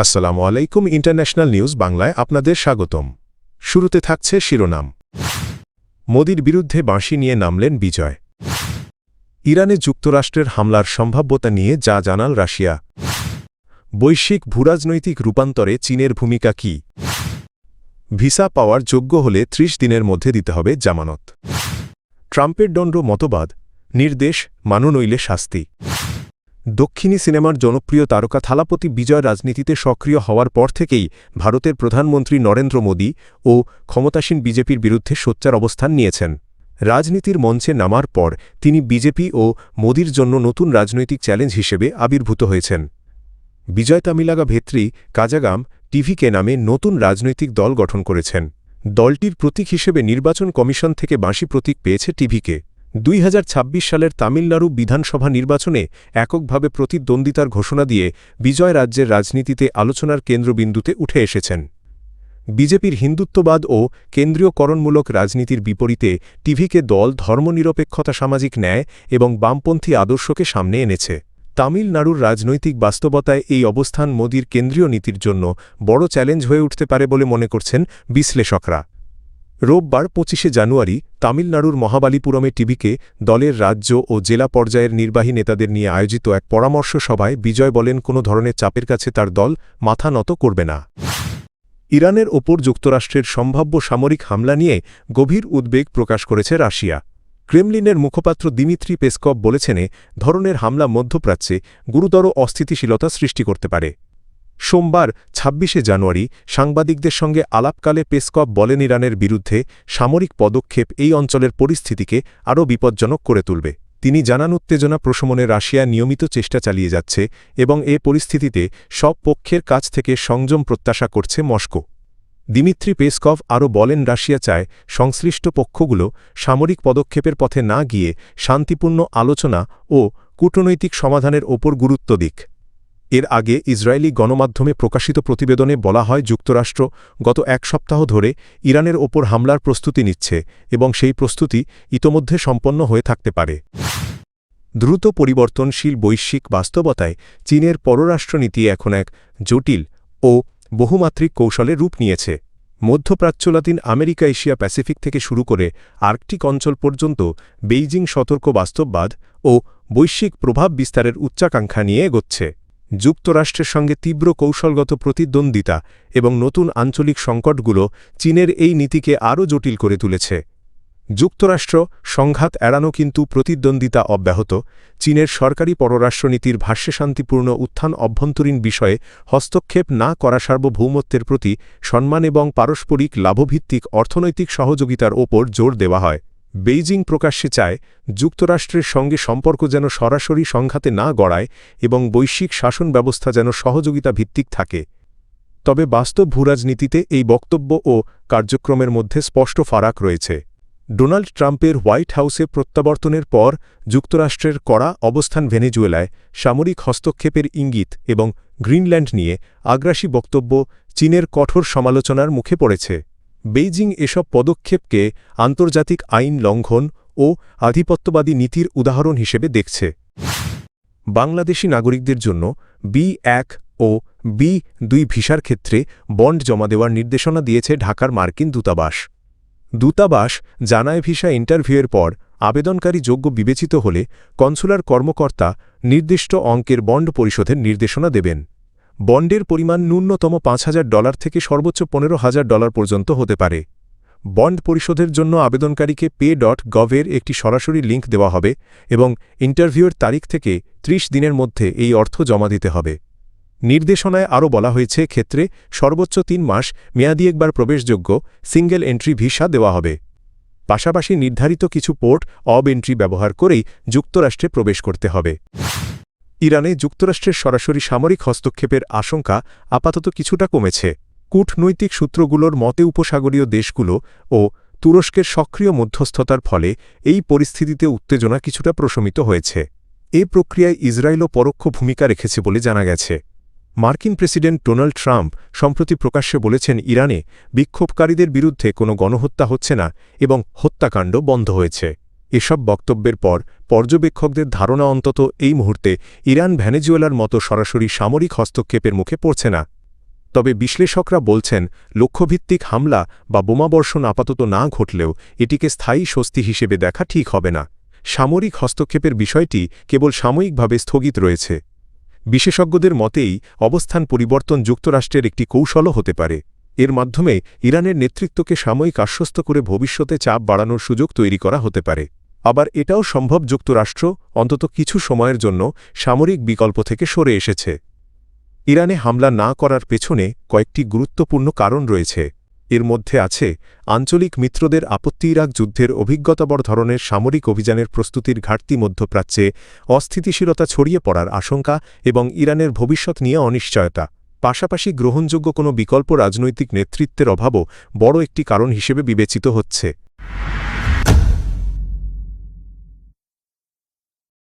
আসসালামু আলাইকুম international news বাংলায় আপনাদের স্বাগতম। শুরুতে থাকছে শিরোনাম। মোদির বিরুদ্ধে বাঁশি নিয়ে নামলেন বিজয়। ইরানে যুক্তরাষ্ট্রের হামলার সম্ভাব্যতা নিয়ে যা জানাল রাশিয়া। বৈশ্বিক ভূরাজনৈতিক রূপান্তরে চীনের ভূমিকা কী? ভিসা পাওয়ার যোগ্য হলে ৩০ দিনের মধ্যে দিতে হবে জামানত। ট্রাম্পের দণ্ড মতবাদ, নির্দেশ মানো নইলে শাস্তি। দক্ষিণী সিনেমার জনপ্রিয় তারকা থালাপতি বিজয় রাজনীতিতে সক্রিয় হওয়ার পর থেকেই ভারতের প্রধানমন্ত্রী নরেন্দ্র মোদী ও ক্ষমতাসীন বিজেপির বিরুদ্ধে সোচ্চার অবস্থান নিয়েছেন। রাজনীতির মঞ্চে নামার পর তিনি বিজেপি ও মোদির জন্য নতুন রাজনৈতিক চ্যালেঞ্জ হিসেবে আবির্ভূত হয়েছেন। বিজয় তামিলাগা ভেত্রী কাজাগাম টিভিকে নামে নতুন রাজনৈতিক দল গঠন করেছেন। দলটির প্রতীক হিসেবে নির্বাচন কমিশন থেকে বাঁশি প্রতীক পেয়েছে টিভিকে। ২০২৬ সালের তামিলনাড়ু বিধানসভা নির্বাচনে এককভাবে প্রতিদ্বন্দ্বিতার ঘোষণা দিয়ে বিজয় রাজ্যের রাজনীতিতে আলোচনার কেন্দ্রবিন্দুতে উঠে এসেছেন। বিজেপির হিন্দুত্ববাদ ও কেন্দ্রীয়করণমূলক রাজনীতির বিপরীতে টিভিকে দল ধর্মনিরপেক্ষতা, সামাজিক ন্যায় এবং বামপন্থী আদর্শকে সামনে এনেছে। তামিলনাড়ুর রাজনৈতিক বাস্তবতায় এই অবস্থান মোদির কেন্দ্রীয় নীতির জন্য বড় চ্যালেঞ্জ হয়ে উঠতে পারে বলে মনে করছেন বিশ্লেষকরা। রোববার ২৫শে জানুয়ারি তামিলনাড়ুর মহাবালিপুরমে টিভিকে দলের রাজ্য ও জেলা পর্যায়ের নির্বাহী নেতাদের নিয়ে আয়োজিত এক পরামর্শ সভায় বিজয় বলেন, কোনো ধরনের চাপের কাছে তার দল মাথা নত করবে না। ইরানের ওপর যুক্তরাষ্ট্রের সম্ভাব্য সামরিক হামলা নিয়ে গভীর উদ্বেগ প্রকাশ করেছে রাশিয়া। ক্রেমলিনের মুখপাত্র দিমিত্রি পেসকভ বলেছেন, ধরনের হামলা মধ্যপ্রাচ্যে গুরুতর অস্থিতিশীলতা সৃষ্টি করতে পারে। সোমবার ২৬শে জানুয়ারি সাংবাদিকদের সঙ্গে আলাপকালে পেসকভ বলেন, ইরানের বিরুদ্ধে সামরিক পদক্ষেপ এই অঞ্চলের পরিস্থিতিকে আরও বিপজ্জনক করে তুলবে। তিনি জানান, উত্তেজনা প্রশমনে রাশিয়া নিয়মিত চেষ্টা চালিয়ে যাচ্ছে এবং এ পরিস্থিতিতে সব পক্ষের কাছ থেকে সংযম প্রত্যাশা করছে মস্কো। দিমিত্রি পেসকভ আরও বলেন, রাশিয়া চায় সংশ্লিষ্ট পক্ষগুলো সামরিক পদক্ষেপের পথে না গিয়ে শান্তিপূর্ণ আলোচনা ও কূটনৈতিক সমাধানের ওপর গুরুত্ব দিক। এর আগে ইসরায়েলি গণমাধ্যমে প্রকাশিত প্রতিবেদনে বলা হয়, যুক্তরাষ্ট্র গত এক সপ্তাহ ধরে ইরানের ওপর হামলার প্রস্তুতি নিচ্ছে এবং সেই প্রস্তুতি ইতোমধ্যে সম্পন্ন হয়ে থাকতে পারে। দ্রুত পরিবর্তনশীল বৈশ্বিক বাস্তবতায় চীনের পররাষ্ট্রনীতি এখন এক জটিল ও বহুমাত্রিক কৌশলে রূপ নিয়েছে। মধ্যপ্রাচ্য, লাতিন আমেরিকা, এশিয়া প্যাসিফিক থেকে শুরু করে আর্কটিক অঞ্চল পর্যন্ত বেইজিং সতর্ক বাস্তববাদ ও বৈশ্বিক প্রভাব বিস্তারের উচ্চাকাঙ্ক্ষা নিয়ে এগোচ্ছে। যুক্তরাষ্ট্রের সঙ্গে তীব্র কৌশলগত প্রতিদ্বন্দ্বিতা এবং নতুন আঞ্চলিক সংকটগুলো চীনের এই নীতিকে আরও জটিল করে তুলেছে। যুক্তরাষ্ট্র সংঘাত এড়ানো কিন্তু প্রতিদ্বন্দ্বিতা অব্যাহত। চীনের সরকারি পররাষ্ট্রনীতির ভাষ্যে শান্তিপূর্ণ উত্থান, অভ্যন্তরীণ বিষয়ে হস্তক্ষেপ না করা, সার্বভৌমত্বের প্রতি সম্মান এবং পারস্পরিক লাভভিত্তিক অর্থনৈতিক সহযোগিতার ওপর জোর দেওয়া হয়। বেইজিং প্রকাশ্যে চায় যুক্তরাষ্ট্রের সঙ্গে সম্পর্ক যেন সরাসরি সংঘাতে না গড়ায় এবং বৈশ্বিক শাসন ব্যবস্থা যেন সহযোগিতা ভিত্তিক থাকে। তবে বাস্তব ভূরাজনীতিতে এই বক্তব্য ও কার্যক্রমের মধ্যে স্পষ্ট ফারাক রয়েছে। ডোনাল্ড ট্রাম্পের হোয়াইট হাউসে প্রত্যাবর্তনের পর যুক্তরাষ্ট্রের কড়া অবস্থান ভেনেজুয়েলায় সামরিক হস্তক্ষেপের ইঙ্গিত এবং গ্রিনল্যান্ড নিয়ে আগ্রাসী বক্তব্য চীনের কঠোর সমালোচনার মুখে পড়েছে। বেইজিং এসব পদক্ষেপকে আন্তর্জাতিক আইন লঙ্ঘন ও আধিপত্যবাদী নীতির উদাহরণ হিসেবে দেখছে। বাংলাদেশি নাগরিকদের জন্য বি-১ ও বি-২ ভিসার ক্ষেত্রে বন্ড জমা দেওয়ার নির্দেশনা দিয়েছে ঢাকার মার্কিন দূতাবাস। দূতাবাস জানায়, ভিসা ইন্টারভিউয়ের পর আবেদনকারী যোগ্য বিবেচিত হলে কনসুলার কর্মকর্তা নির্দিষ্ট অঙ্কের বন্ড পরিশোধের নির্দেশনা দেবেন। বন্ডের পরিমাণ ন্যূনতম $৫,০০০ থেকে সর্বোচ্চ $১৫,০০০ পর্যন্ত হতে পারে। বন্ড পরিশোধের জন্য আবেদনকারীকে pay.gov-এর একটি সরাসরি লিঙ্ক দেওয়া হবে এবং ইন্টারভিউয়ের তারিখ থেকে ৩০ দিনের মধ্যে এই অর্থ জমা দিতে হবে। নির্দেশনায় আরও বলা হয়েছে, ক্ষেত্রে সর্বোচ্চ ৩ মাস মেয়াদি একবার প্রবেশযোগ্য সিঙ্গেল এন্ট্রি ভিসা দেওয়া হবে। পাশাপাশি নির্ধারিত কিছু পোর্ট অব এন্ট্রি ব্যবহার করেই যুক্তরাষ্ট্রে প্রবেশ করতে হবে। ইরানে যুক্তরাষ্ট্রের সরাসরি সামরিক হস্তক্ষেপের আশঙ্কা আপাতত কিছুটা কমেছে। কূটনৈতিক সূত্রগুলোর মতে উপসাগরীয় দেশগুলো ও তুরস্কের সক্রিয় মধ্যস্থতার ফলে এই পরিস্থিতিতে উত্তেজনা কিছুটা প্রশমিত হয়েছে। এ প্রক্রিয়ায় ইসরায়েলও পরোক্ষ ভূমিকা রেখেছে বলে জানা গেছে। মার্কিন প্রেসিডেন্ট ডোনাল্ড ট্রাম্প সম্প্রতি প্রকাশ্যে বলেছেন, ইরানে বিক্ষোভকারীদের বিরুদ্ধে কোনো গণহত্যা হচ্ছে না এবং হত্যাকাণ্ড বন্ধ হয়েছে। এসব বক্তব্যের পর পর্যবেক্ষকদের ধারণা, অন্তত এই মুহূর্তে ইরান ভেনেজুয়েলার মতো সরাসরি সামরিক হস্তক্ষেপের মুখে পড়ছে না। তবে বিশ্লেষকরা বলছেন লক্ষ্যভিত্তিক হামলা বা বোমাবর্ষণ আপাতত না ঘটলেও এটিকে স্থায়ী স্বস্তি হিসেবে দেখা ঠিক হবে না। সামরিক হস্তক্ষেপের বিষয়টি কেবল সাময়িকভাবে স্থগিত রয়েছে। বিশেষজ্ঞদের মতেই অবস্থান পরিবর্তন যুক্তরাষ্ট্রের একটি কৌশলও হতে পারে। এর মাধ্যমে ইরানের নেতৃত্বকে সাময়িক আশ্বস্ত করে ভবিষ্যতে চাপ বাড়ানোর সুযোগ তৈরি করা হতে পারে। আবার এটাও সম্ভব যুক্তরাষ্ট্র অন্তত কিছু সময়ের জন্য সামরিক বিকল্প থেকে সরে এসেছে। ইরানে হামলা না করার পেছনে কয়েকটি গুরুত্বপূর্ণ কারণ রয়েছে। এর মধ্যে আছে আঞ্চলিক মিত্রদের আপত্তি, ইরাক যুদ্ধের অভিজ্ঞতাবর ধরনের সামরিক অভিযানের প্রস্তুতির ঘাটতি, মধ্যপ্রাচ্যে অস্থিতিশীলতা ছড়িয়ে পড়ার আশঙ্কা এবং ইরানের ভবিষ্যৎ নিয়ে অনিশ্চয়তা। পাশাপাশি গ্রহণযোগ্য কোনো বিকল্প রাজনৈতিক নেতৃত্বের অভাবও বড় একটি কারণ হিসেবে বিবেচিত হচ্ছে।